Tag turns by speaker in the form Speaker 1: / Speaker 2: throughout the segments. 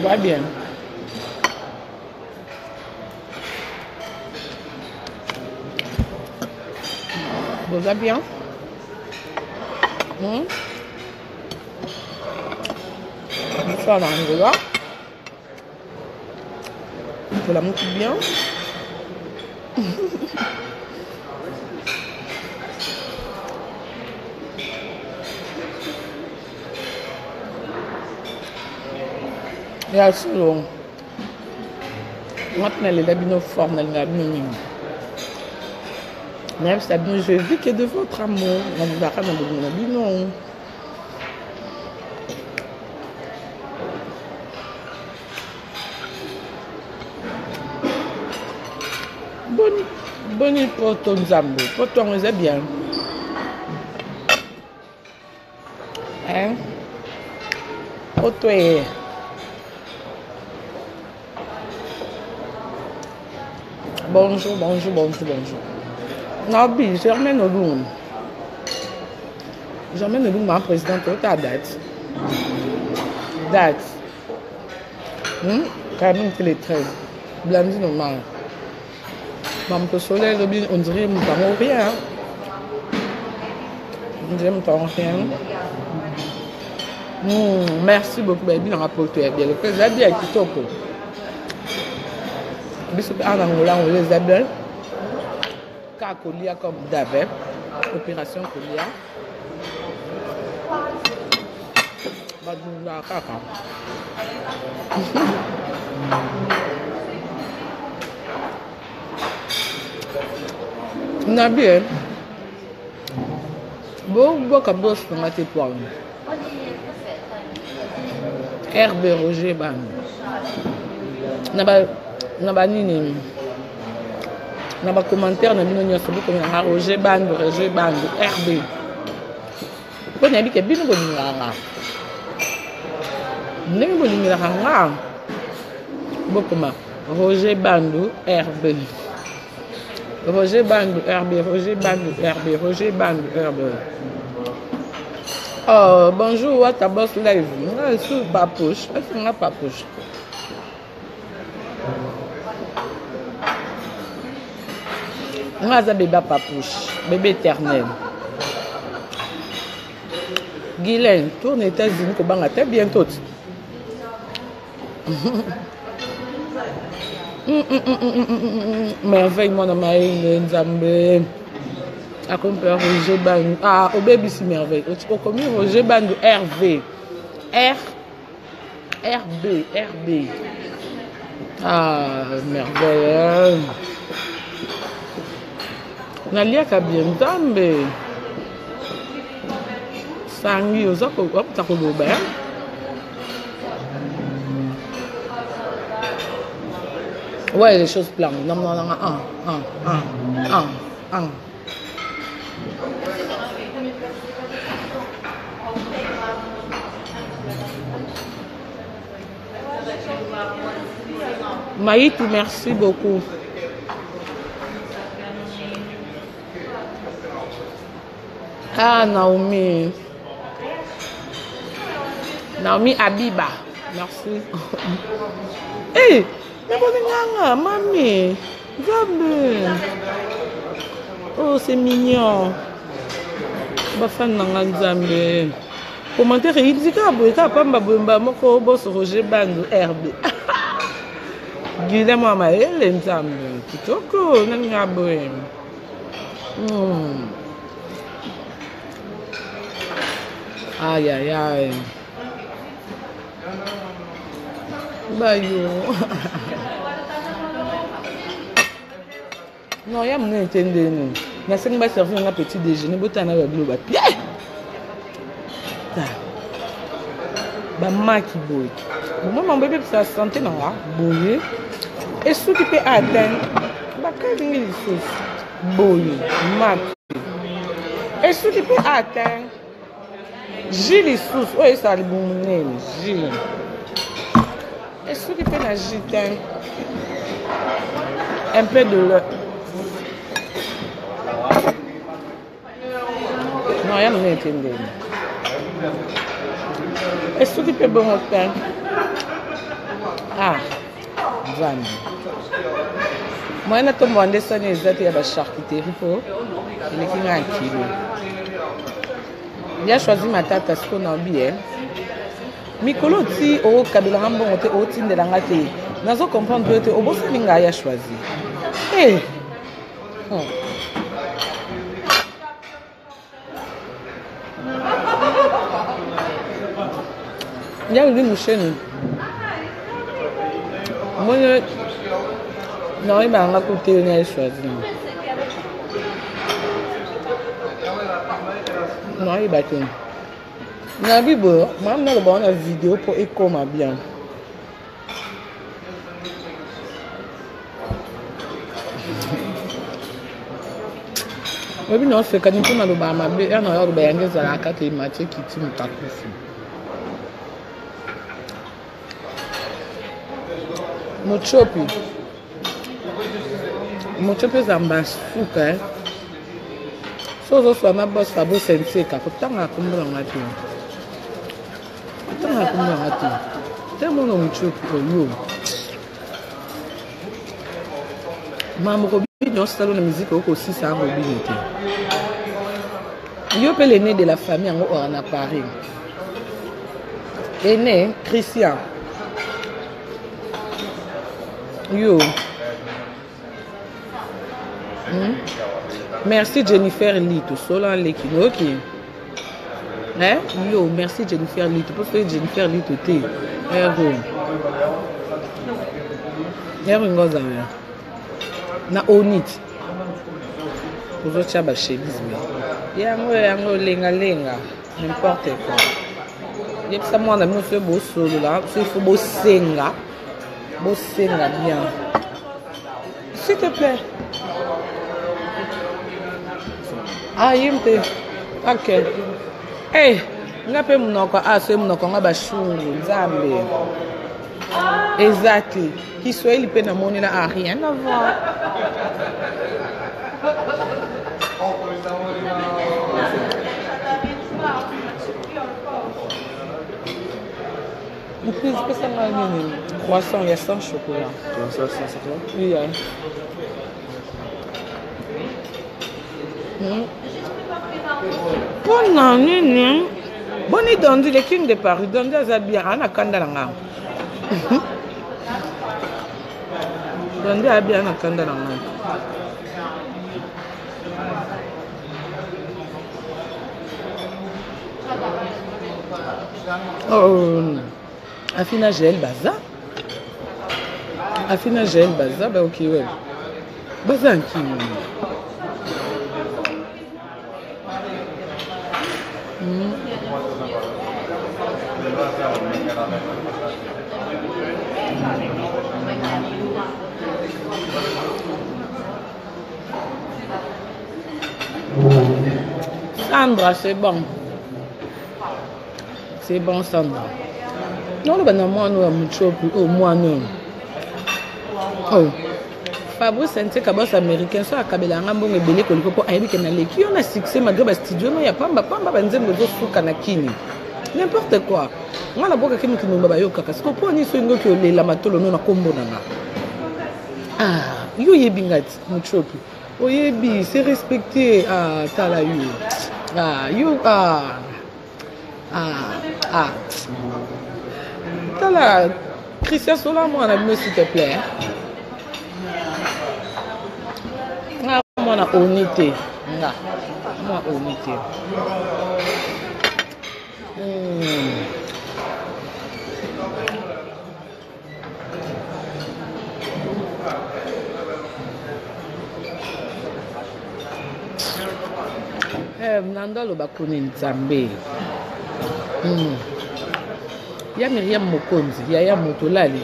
Speaker 1: Va bien. Va bien. Ça là, on va. Je la montre bien. Et à ce long, maintenant les labinaux forment les labinaux. Même si je vis que de votre amour, on va pas dans le labinaux. Bonne pour ton zambo, pour ton c'est bien. Hein? Pour toi. Bonjour. Non, oui, j'emmène au Loum. J'emmène au Loum ma présidente à ta date. Date. Quand même, c'est les 13. Blandine, normal. Maman, le soleil, on dirait que nous n'avons rien. On dirait que nous n'avons rien. Merci beaucoup, baby, dans la portée. Bien, le président dit à qui topo. Bisous, en Angola, on les appelle. Colia comme d'avec. Opération Colia. Badoula, kaka. Nabi, beaucoup de choses sont à tes points. Herbe Roger Ban. Naba nini. Naba commentaire na bino nyoso beaucoup na Roger Ban, herbe. Ko na bi ke bino ko nganga. Ndenge ko ngila nganga. Beaucoup ma Roger Bandu herbe. Roger Bandu herbe. Oh, bonjour, what a boss live. Je suis papouche. Je suis papouche. Je suis bébé papouche. Bébé éternel. Guylaine, tourne aux États-Unis. Très bientôt. Merveille, mon ami, Nzambe. A compris Roger Bandou. Ah, au bébé, c'est merveille. Au commis Roger Bandou, RV. RB. Ah, merveille. Nalia Kabien Nzambe. Sangi, aux autres, hop, t'as qu'on l'oubert. Ouais, les choses planent. Non. Maïtou, merci beaucoup. Ah, Naomi Abiba, merci. Hey, mamie, oh, c'est mignon. Bafan Nzambe. Commentaire, il dit que boss Roger Bandou RB. Guilherme Amael Nzambe. Kitoko, Nangaboy. Aïe. Bayo. Non, il y a mon entendement. Je vais servir un petit déjeuner. Je vais aller au pied. Maki boy. Moi, mon bébé, ça santé non là. Boy. Et ce qui peut atteindre. Boy. Maki. Et ce qui peut atteindre. Gilles sous. Oui, ça le bon nez. Gilles. Et ce qui peut agiter. Un peu de l'eau. Non, il y a mon entendement. Est-ce que tu peux bon faire? Ah, Zandi. Moi, je suis demandé si il y a des charcuteries pour les kilo. Il a choisi ma tarte à ce qu'on a oublié. Mikolo ti au kabila rambo mote au tinde la ngate. Nazo comprendre que au bossa linga ya choisi. Eh. Il y a une mouchene. Moi non, il m'a raconté une choisi. Non, il va tout. Nabi bo, mam na ba na vidéo pour ekoma bien. Obi no se kaniko na lo ba ma be na yo ba yange za aka ke ma che kiti mutakufu. Mochopi zamba fuka. So so na boss fa bo sense ka kutanga kumbura ngati. Kutanga kumbura ngati. Temo no mochopi yo. Maman ko bi no salon de musique ko si ça ko bi nete. Yo pe l'aîné de la famille en a Paris. Aîné Christian. Yo. Merci Jennifer Lito, Solan Lekino, ok. Hein? Yo, merci Jennifer Lito. Pour faire Jennifer Lito, t'es. Héros. Na onit. Pour autres chaba chemise. Yango lenga. N'importe quoi. Yep, ça moi, on a mis ce beau solo là. Il faut beau senga. Beau senga bien. S'il te plaît. Ah, yimte. Ok. Hey, ngape mnoko aso mnoko ngaba shungu nzambe. Exactly. Kiswahili pe na moni na rien à voir. Vous pouvez ça mal croissant, il y a sans chocolat.
Speaker 2: Ça, c'est quoi?
Speaker 1: Oui, Bon, nini. Boni dondi le king de Paris, dondi azabia ana kanda nga. Dondi abia ana kanda nga. Oh, Afina gel baza. Afina gel baza, bah ok ouais. Baza qui. Sandra, c'est bon. C'est bon, Sandra. Non, le banana, nous avons mucho plus au moins nous. Oh. Fabrice Sente Kabos américain, soit à Kabelanga, bon, et belé, qu'on peut pas aimer qu'il y a qui on a succès, malgré le studio, il y a pas, benzem, le dos, kanakini. N'importe quoi. Moi, la boca qui nous m'a yoka, parce qu'on peut ni sur une que les lamatolo non a combo nana. Ah, yo yebingat, mucho plus. Oh yebi, c'est respecté. Ah, tala you. Ah, you, Tala, Christian Sola, moi, on a mieux, s'il te plaît. Ah, moi, on a unité. Moi, unité. Nanda lo bakoni nzambe. Ya Miriam Mokonzi, ya Motolali.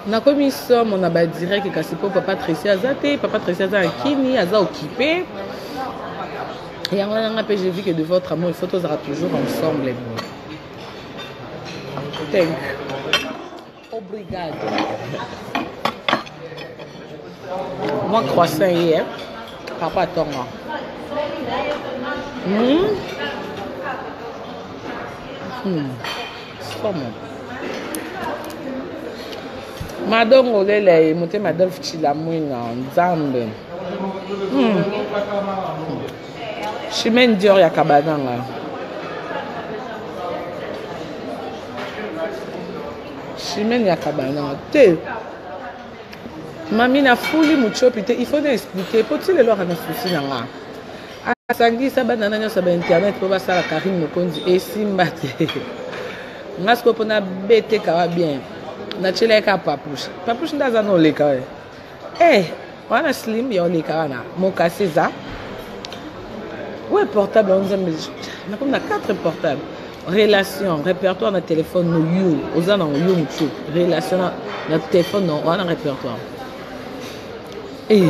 Speaker 1: Na komi somme on a ba direct kasi po papa Tracy azate, papa Tracy aza kini, aza occupé. Et en a j'ai vu que de votre amour, les photos sera toujours ensemble. Thank you. Obrigado. Moi, croissant hier, papa attend moi. Somo. Madongo lele mote Madolphe Chilamwina Nzambe. Chimène Dior ya kabadanga. Chimène ya kabadanga. Te. Mami na fuli muchopi te. Il faut expliquer. Faut-il le leur à souci nanga. Asangi sabanana nyo saba internet pour basala Karine Mokonzi et Simbate. Ngasko pona bete kawa bien. Na chile ka papush. Papush ndaza no leka we. Wana slim ya leka wana. Moka César. Ouais, portable, on a 4 portables. Relation, répertoire dans le téléphone, nous you. Aux ans, on you, relation dans le téléphone, on a un répertoire. Et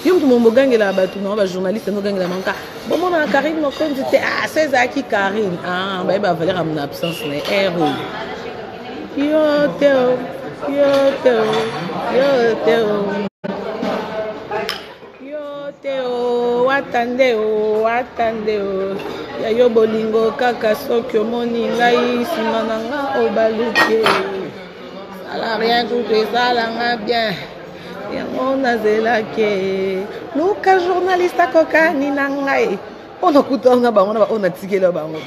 Speaker 1: yo mon gang la batu no ba journaliste no gang la manka. Bon mon Karine Mokonzi te César qui Karine. Ba valer à mon absence mais héros. Yo teo. Watande o ya yo bolingo kaka soki omoni ngai nsima na nga obaluki sala rien tout esalanga bien yango nazelaki luka journaliste akokani na ngai ona kutanga bango na ona tikela bango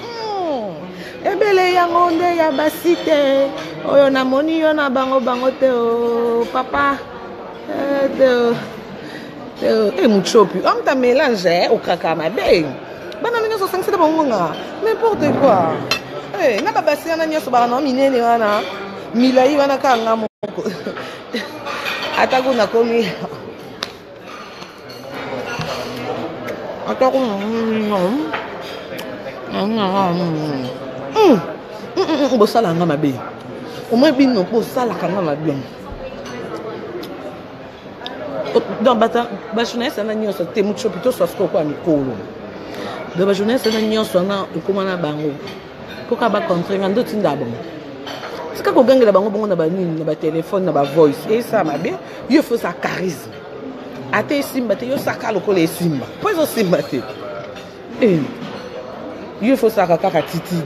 Speaker 1: ebele yango nde ya basi te oyo namoni yo na bango te o papa te muchopi on t'a mélangé au kakama be bana minyo so sangisa bangonga n'importe quoi na babasi na nyoso bana minene wana milai wana kanga moko atako na komi atako bosala nga mabe omwe bino bosala kanga mabe dans ba jeunesse na nyonso te mucho plutôt so sko kwa mikolo dans ba jeunesse na nyonso na ukomana bango koka ba contraire ndo tinda bango sika ko gangela bango bongo na ba nini na ba téléphone na ba voice et ça m'a bien il faut ça charisme ate simba te yo saka lokole simba pozo simba te il faut ça kaka titidi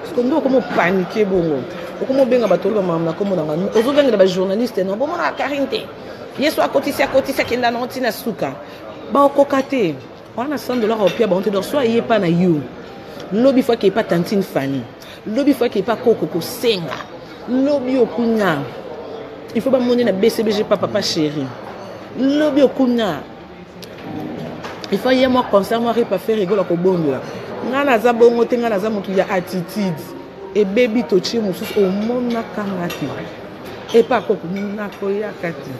Speaker 1: parce que ndo comme paniquer bongo komo benga batolo mama komo na ngano ozo gangela ba journaliste no bongo na Karine yeso akotisia kenda na ntina suka ba okokate wana $100 au pia ba on te dor soit yé pas na you lobby fois qui est pas tantine Fanny lobby fois qui est pas koko ko senga lobby okunya il faut ba monter na BCBG papa chéri lobby okunya il faut y moi concert moi pas faire rigolo ko bondola ngana za bongo te ngana za mutu ya attitude et baby tochi mususu o mona kangati et pas koko nako ya kati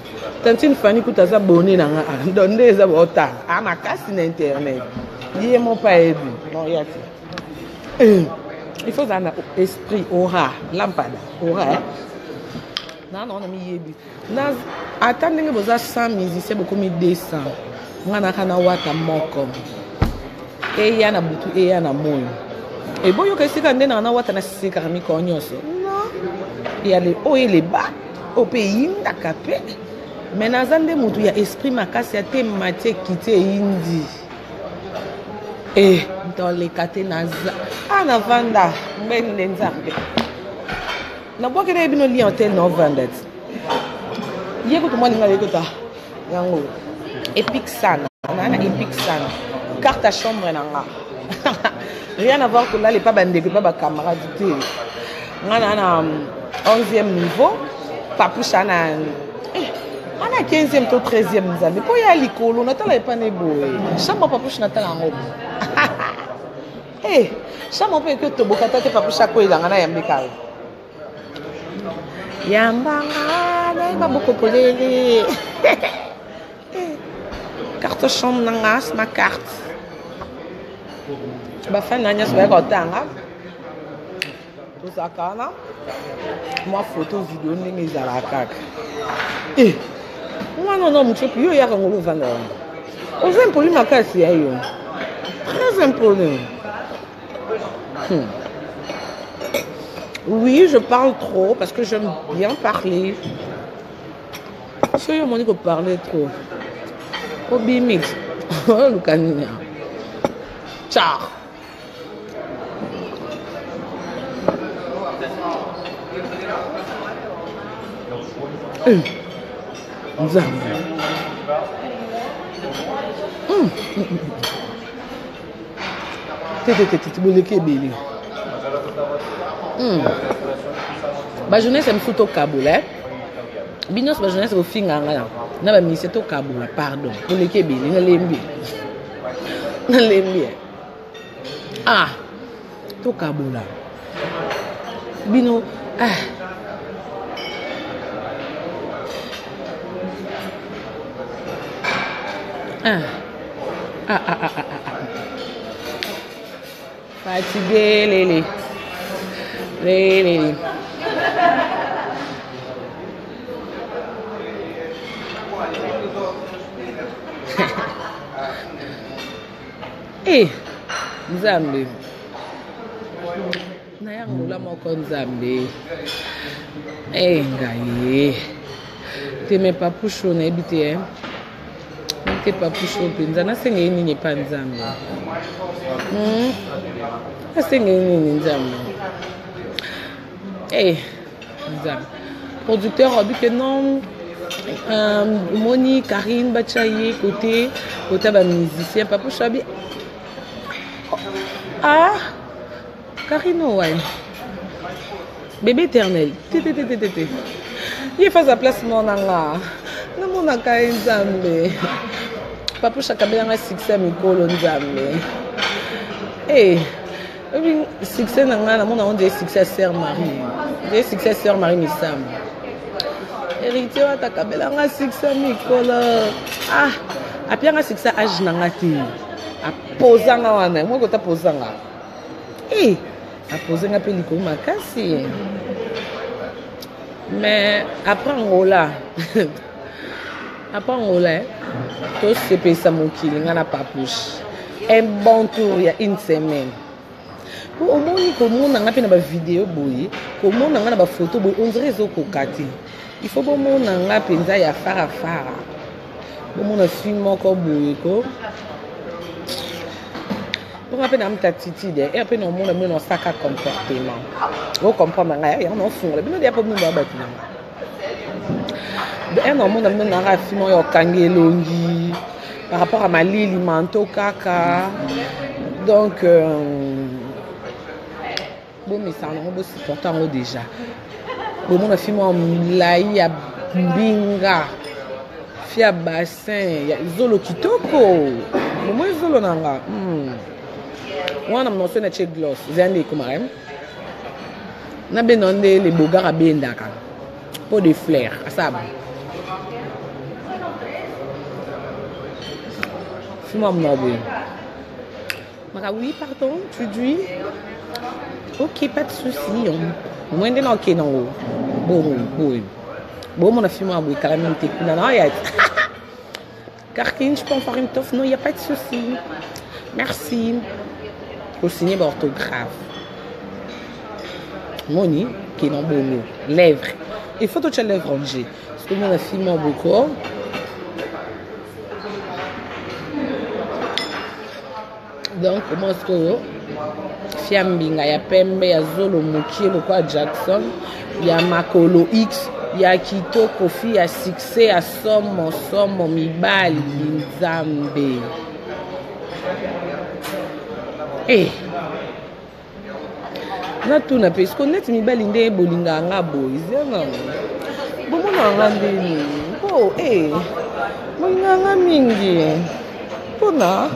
Speaker 1: tantine Fanny kutaza bonné na nga ndonde za bota makasi na internet yé mon pas aidu non yati il faut un esprit aura lampada aura non on a mis yebi na attendez que vous a 100 musiciens beaucoup mis 200 ngana kana wata moko et ya na butu et ya na moyo et boyo que sika ndena na wata na sika mi konyoso non il y a les hauts et les bas au pays ndakapé mais nazande mutu ya esprit makasi ya te matie kité indi dans les caténaza na vanda mbende nzambe na boke na bino li hotel no vandet yeko to mwalinga yeko ta yango epic sana na epic sana carte à chambre na nga rien à voir que là les pas bandeke pas ba camarade te ngana na 11e niveau papusha na ana 15e to 13e nzambe po ya likolo na tala epane boye chambre papusha na tala ngo chama pe que to bokata te papusha ko ilanga na yambika yambanga na ba boko polele carte chambre nanga ma carte ba fan na nyas ba ko tanga to sakana moi photo vidéo ndenge ezala kaka mwana no mutsopi yo yaka ngolo vanda ozo impoli makasi ya yo très impoli. Oui, je parle trop parce que j'aime bien parler. Si on dit que parler trop. Obi mix. Ciao. Nzambe. Tete boleke beli. Ba jeunesse me fout au Kaboul, Binos ba jeunesse au finganga. Na ba mise to Kaboul, pardon. Boleke beli na lembi. Na lembi. Ah. To Kaboul. Bino Fatigué, Lélé. Eh, Nzambe. Naya ngula moko Nzambe. Eh, ngaye. Te me papoucho na ebite, te papoucho penza na senge nini pa Nzambe. Na senge nini Nzambe. Eh, Nzambe. Producteur a dit que non. Moni, Karine, Bachaye, côté ba musicien, Papa Chabi. Ah, Karine, ouais. Bébé éternel. Il fait sa place mon anga. Non mon anga Nzambe. Papa Chakabe a succès mikolo Nzambe. Eh, succès nanga na mon on dit succès sœur Marie. Des succès sœur Marie Missam. Héritier wa takabela nga succès mikolo. Ah, apia nga succès âge nanga ti. A posanga wana, moi ko ta posanga. Eh, a posanga pe liko makasi. Mais après Angola, tout se passe à mon kili, on n'a pas pousse. Un bon tour il y a une semaine. Pour au moins comment on a fait une vidéo boy, comment on a une photo boy, on dirait zo kokati. Il faut bon on a penza ya fara. Bon on a film encore boy ko. Pour rappeler un tatiti de, et après on a un sac à comportement. Vous comprenez nga ya on fond. Bino dia pas nous ba batina. De un on a un film yo kangelongi par rapport à ma lili manto kaka. Donc bon mais ça on va supporter en déjà. Bon on a film en lai ya binga. Fia bassin, ya zolo kitoko. Moi zolo nanga. Wana mnoso na che gloss zande kumarem na benonde les bogara bendaka pot de fleurs asaba fuma mnobo maka oui pardon tu dis ok pas de souci moi ndena ok non bon mon fuma boy calamité kuna na ya Karine je peux en faire une toffe non il y a pas de souci merci. Pour signer l'orthographe. Moni, qui est dans mon lèvres. Il faut que tu aies lèvres rangées. Parce que moi, on a filmé beaucoup. Donc, comment est-ce que Fiambinga, il y a Pembe, il y a Zolo Moki, il y a Jackson, il y a Makolo X, il y a Kito, Kofi, il y a Succès, il y a Somo, Mibali, Nzambe. Eh, na tout na parce qu'on est Mibali nde bolinga nga boys, non. Bon mon nga ndeni. Oh, eh. Bolinga nga mingi. Pona.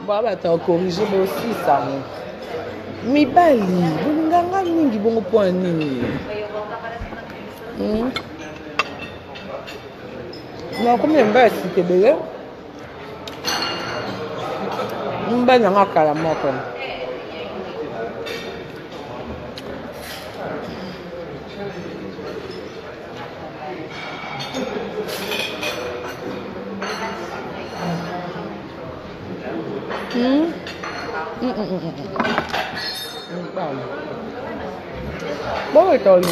Speaker 1: Bon, bah t'as corrigé aussi ça. Mibali, bolinga nga mingi bongo point nini. Non, comme un bas si t'es mba na nga kala moko. Bon, c'est all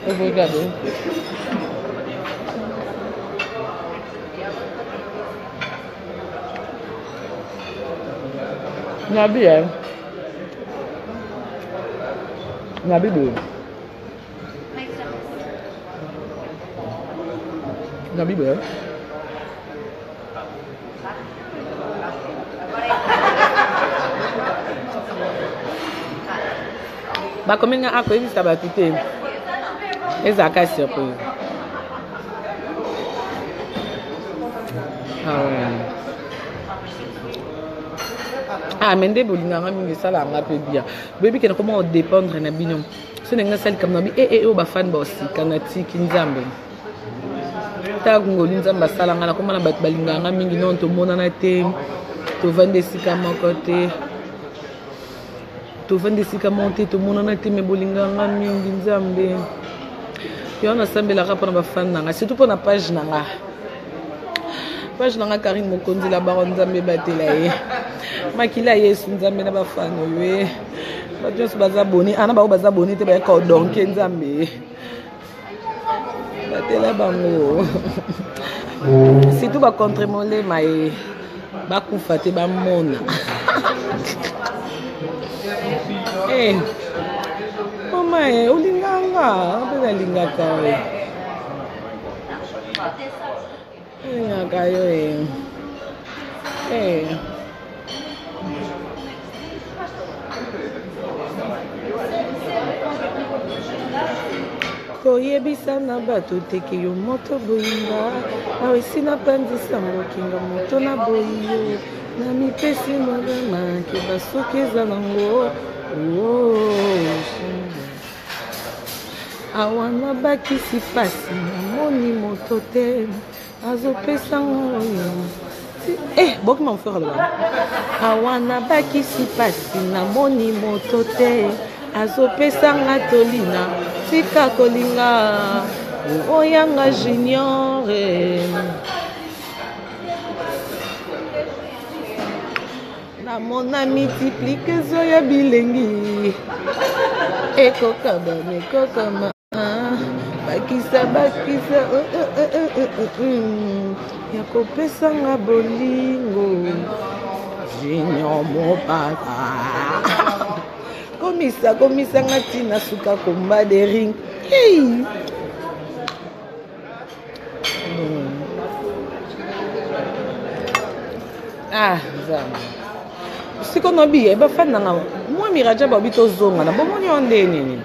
Speaker 1: Regardez. Nabi ya. Nabi bu. Nabi bu. Ba combien nga ako hivi sabatite. Eza kasi hapo. Ah, mais ndé bolinganga mingi sala nga pe bien. Baby kena comment dépendre na bino. So nga sali comme na bi o ba fan ba aussi kana tiki nzambe. Ta ngoli nzamba sala nga na koma na bat balinganga mingi non to mona na te. To vende sika moko te. To vende sika monte to mona na te me bolinganga mingi nzambe. Yo na sambela ka pona ba fan nga surtout pona page nga. Page nga Karine Mokonzi la baron nzambe batela ye. Makila Yesu nzambe na bafano ywe bato so bazaboni ana ba bazaboni te ba ka donke nzambe batela bango surtout ba contremole mai ba kufa te ba mona mama ulinganga bena lingaka lingaka yo koyebisa na bato teke yo moto boyinga awe sina pandisa mokinga moto na boyo na mipesi magama ke basuki eza nango awa nabakisi pasi namoni moto te azopesanga oyo bokima mofere loba awa nabakisi pasi namoni moto te azopesanga tolina tika kolinga oyanga junior namona multiplique zoya bilengi ekokaba mekokama bakisa ya kopesanga bolingo junior mopaka komisa nga tina suka komba de ring zama siko no bi eba fana nga mwa miraja ba bito zonga na bomoni onde nini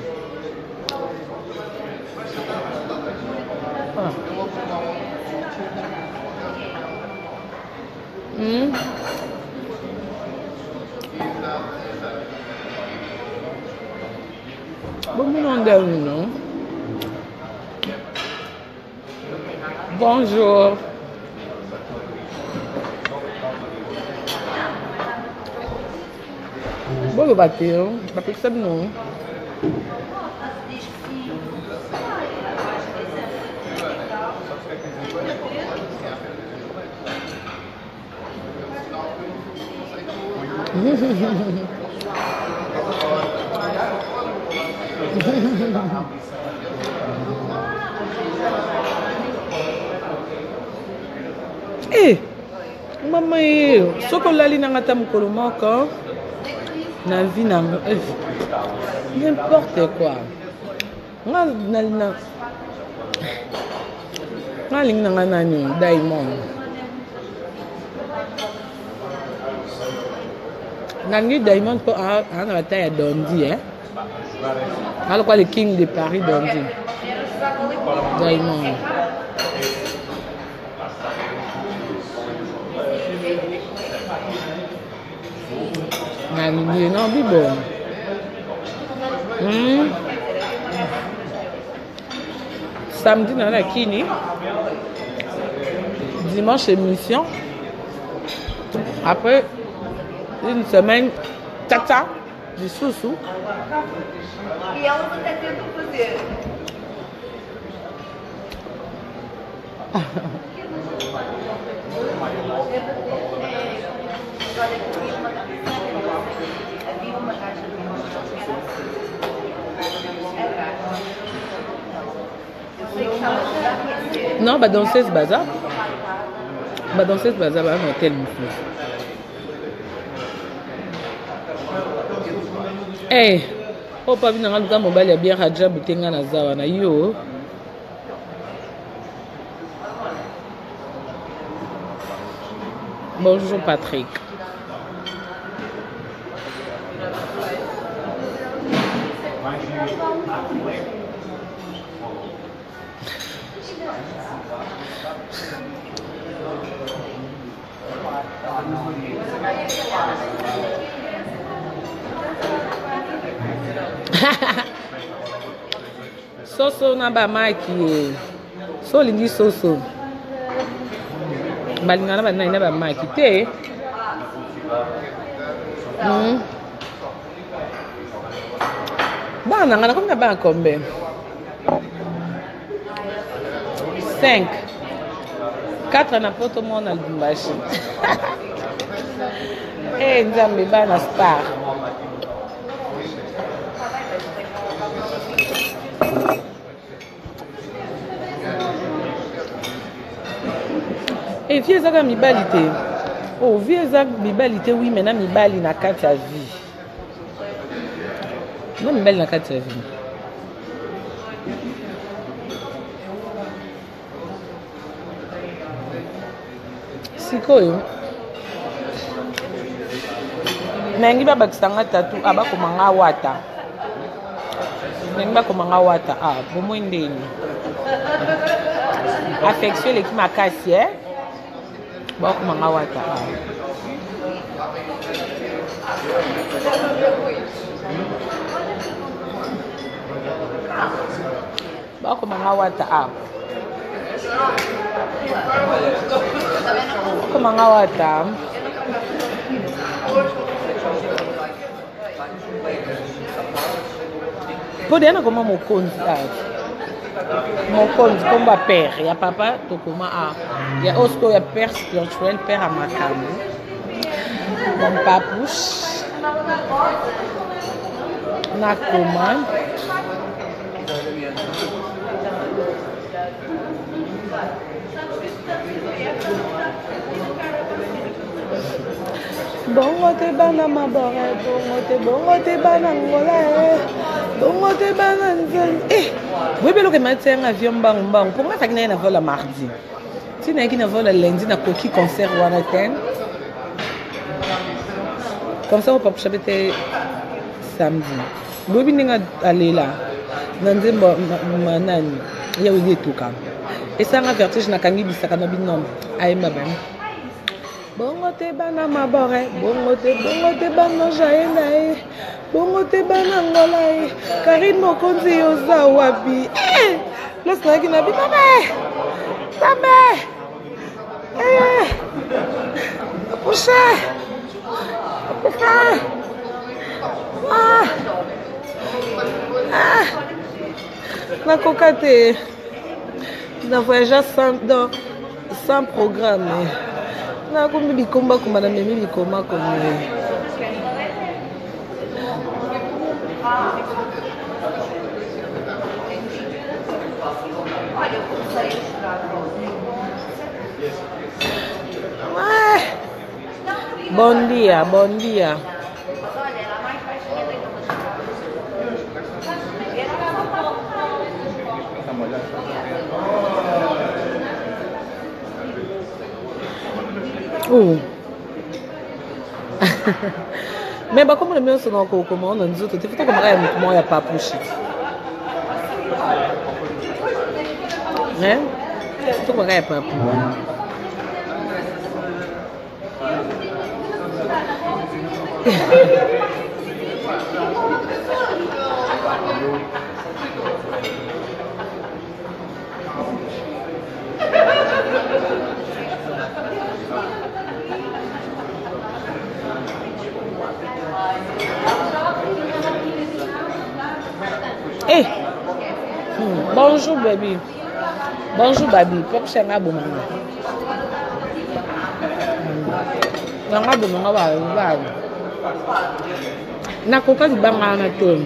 Speaker 1: non? Bonjour. Bon bateau, pas que ça non. Mama soko lali na ngata mukolo moko na vie na n'importe quoi nga lingi na nani Diamond nangi Diamond po ana bata ya Dondi alors quoi le king de Paris Dondi Diamond non bibo samedi na la kini dimanche émission après une semaine tata du sousou Non, bah danseuse bazar. Bah danseuse bazar, bah un hôtel moufou. Eh, oh pas bien dans le mobile, il y a bien Raja Boutenga na zawa na yo. Bonjour Patrick. Soso na ba maki so lingi soso balingana ba na ba maki te bana ngana comme na ba combien 5 4 na poto mona Lubumbashi eh nzambe bana star et vie ezaka mibali te oh vie ezaka mibali te oui mais na mibali na kati ya vie na mibali na kati ya vie sikoyo nangi babakisanga tatu abakomanga wata nangi bakomanga wata bomoi ndeni affection eleki makasi bakomanga wata bakomanga wata bakomanga wata podena koma mokonzi mokonzi komba père ya papa tokoma ya osko ya père spirituel père amakambo mon papouche nakoma bongo te bana mabore bongo te bana ngola bongo te bana nzali oui beloke mateng avion mbangu pour moi sakina na vola mardi tina ki na vola lundi na koki concert wana ten comme ça on peut chabete samedi bobi ninga alela na nzembo manani ya wili tuka esanga vertige na kangi bisaka na binombe ayemba ben bongo te bana mabore bongo te bana jaena bongo te bana ngola Karine mokonzi yoza wapi lorsque na bitabe tabe pousse na kokate na voyage sans programme na kumbi bikomba kuma na memi bikoma komi bon dia oh mais bah comme le mien sonne encore comment on a dit tout il faut qu'on regarde comment il y a pas poussé hein faut qu'on regarde pas Eh, bonjour baby. Bonjour baby. Pop changa bon. Nanga bononga ba. Nakoka libanga na to.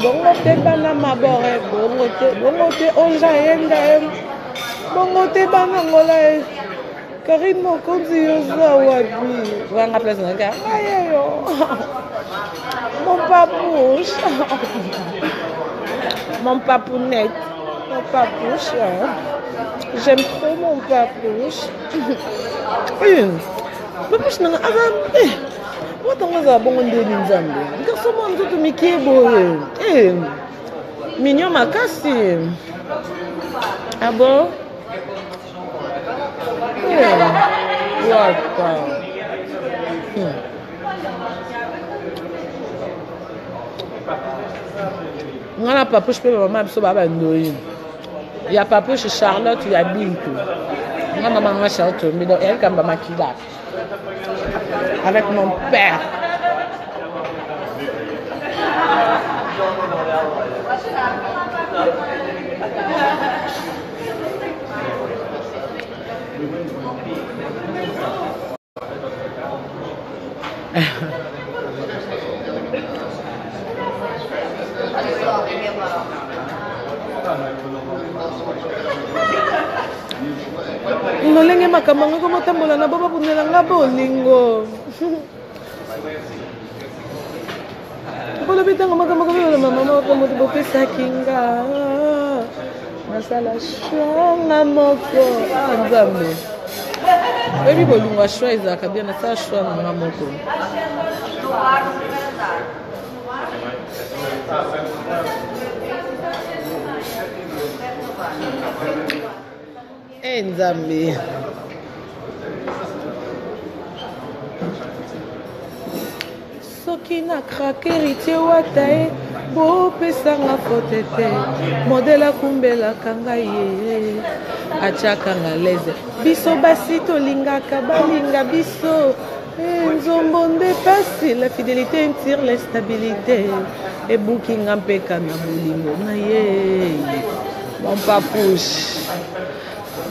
Speaker 1: Bongo te bana mabore, bongo te onja yenda. Bongo te bana ngola. Karine Mokonzi yoza wapi. Vanga place nanga. Ayo. Mon papouche. Mon papounette. Mon papouche. J'aime trop mon papouche. Papouche nanga avant. What on a bon de l'inzambe. Garçon mon tout Mickey boy. Mignon makasi. Ah bon? What? Ngana papouche pe maman biso baba ndoyi. Ya papouche Charlotte ya Bintou. Ngana maman Charlotte mais donc elle comme maman qui là. Avec mon père. Nolenge makamanga ko motambola na baba bunela nga bolingo. Polo bitanga makamanga ko mama ko mo bopesa kinga. Masala shonga moko nzambe. Baby bolingo shwa izaka bien na sa shwa na moko. Nzambe soki na krake héritier watae bopesanga fote te modele akumbelaka ngai ye atiaka nga leze biso basi tolingaka balinga biso nzombo nde pasi la fidélité intire la stabilité ebuki nga mpeka na bolingo na ye mon papouche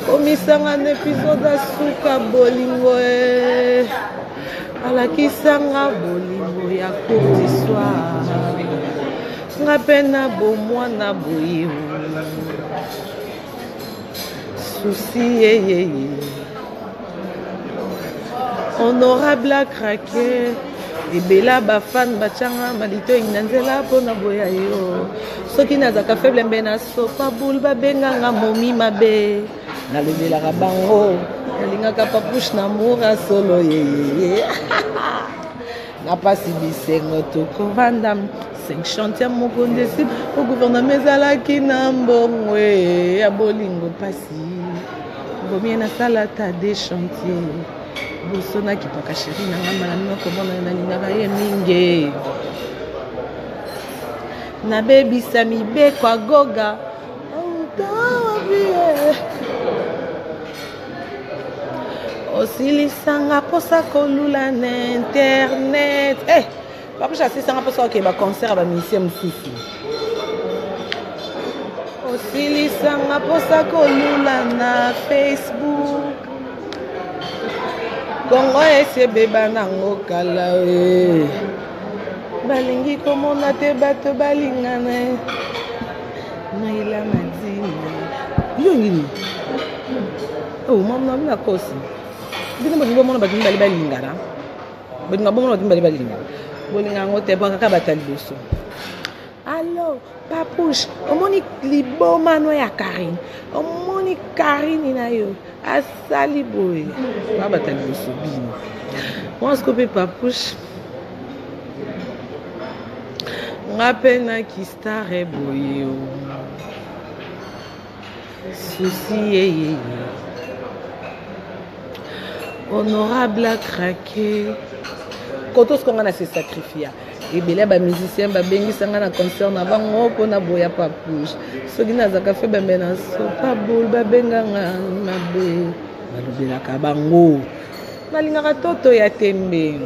Speaker 1: komisanga na épisode asuka bolingo alakisanga bolingo ya court histoire nga mpe na bomwana boye susi yeyeye honorable akrake ebela bafane batianga malitoyi na nzela mpona boya yo soki nazaka faible mbe na sopa boule babenganga momi mabe nalobelaka bango nalingaka papouche na moura solo yeye napasi bisengo tokovanda 5 chantier moko ndesi o gouvernement ezalaki na mbongo ya bolingo pasi bomie nasala ta de chantier boso nakipaka sheri nanga malami nakomona nalingaka ye mingi nabebisa mibeko agoga osilisanga posa kolula na internet papouche asilisanga posa okeba concert bamisie mosusu osilisanga posa kolula na Facebook kongo esi ebeba nango kala balingi komona te bato balingana naila madina yo ngini mama na kosi bino bolingo mona bato mibali balingana bolinga bomona bato mibali balingana bolinga ngo te bwaka bata liboso allo papouche omoni libomano ya Karine omoni Karine na yo asali boye babata liboso bino mwaskope papouche nga mpe nakistare boye susi yeyeye honorable akrake koto sikonga na se sakrifia ebele bamusicien babengisanga na concert na bango mpona boya papouche soki nazaka fe bambe na sopa boule babenganga mabe balobelaka bango nalingaka toto ya tembe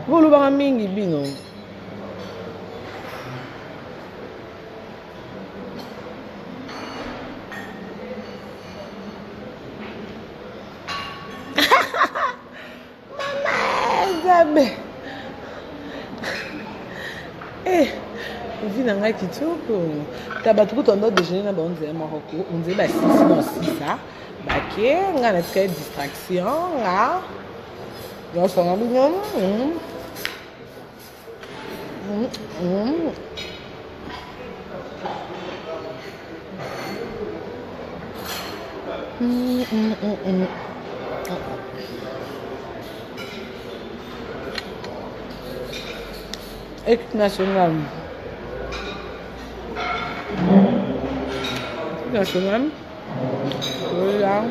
Speaker 1: bolobaka mingi bino nzambe. Eh, vie na ngai kitoko. Taba tuku tondo déjeuner na bonze ya Morocco. On dit ba 6 non 6 ça. Ba ke nga na tika distraction nga. Yo so na mignon. Équipe nationale. Équipe nationale. Voilà.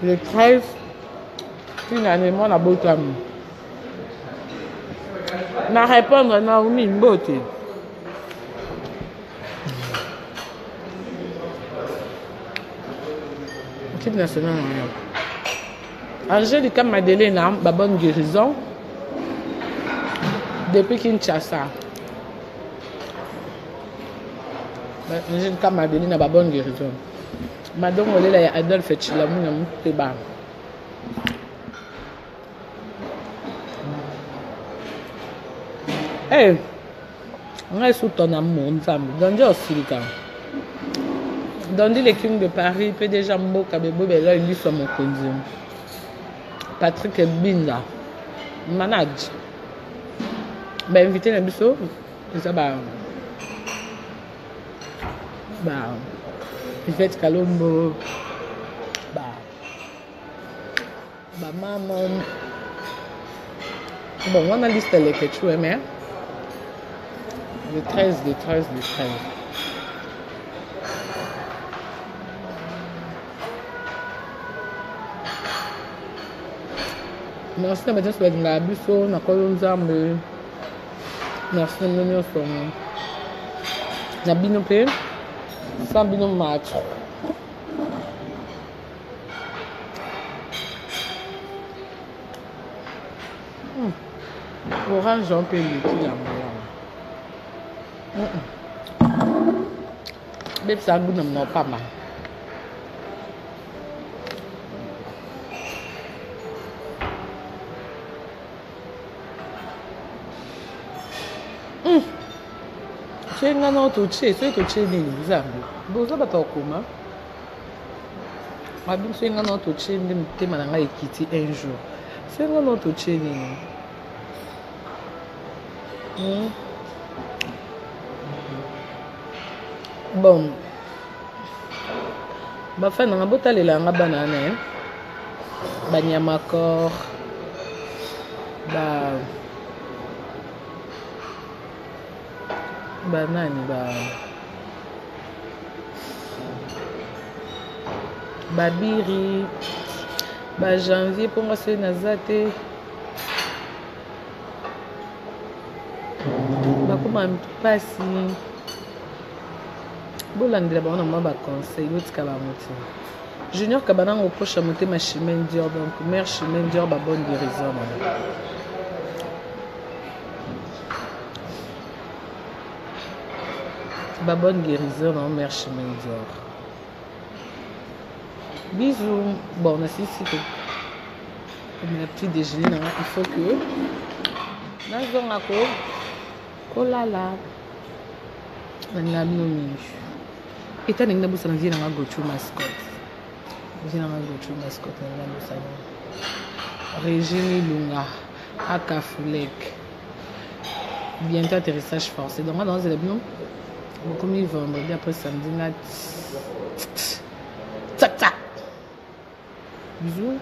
Speaker 1: Le 13, finalement, la beauté. Na répondre à Naomi une beauté. Équipe nationale. Angélica Madeleine a une bonne guérison depuis Kinshasa. Angélica Madeleine a une bonne guérison. Madame Olela ya Adolphe Chilamu na Muteba. Eh, on est sous ton amour, ensemble. Dans le Silica. Dans les King de Paris, peut déjà Mboka Bebo, là, il dit sur mon conduit. Patrick Binda, manage. Ben, invité les bisous, c'est ça, bah, Yvette Kalombo, maman. Bon, on a liste les que tu aimes, le 13. Merci à madame sur la busso, na kolonzambe. Merci à nous sur na binope, sans bino match. Orange un peu le petit là. Bébé ça goûte non pas mal. Tu es un autre chez, tu es au chez des Zambie. Vous avez pas comment? Abim tu es un autre chez des Temananga et Kitty un jour. C'est un autre chez des. Bon. Ba fa na botalela nga banane. Ba nyamakor. Banane babiri ba janvier pour moi c'est nazate ba kuma mpasi bolandela ba na ba conseil yotika ba moti Junior Kabana au proche monter ma chemin Dior donc mère chemin Dior ba bonne guérison. Ma bonne guérison, non, mère chemin Dior. Bisous. Bon, on a ici comme le petit déjeuner, il faut que nous avons kolala. On a mis et t'as une bosse dans un gochu mascotte. J'ai un gochu mascotte dans le salon. Régine Lunga, Akafulek. Bientôt atterrissage forcé. Donc, dans le bon. Beaucoup mieux vendredi après samedi là. Tac tac. Bisous.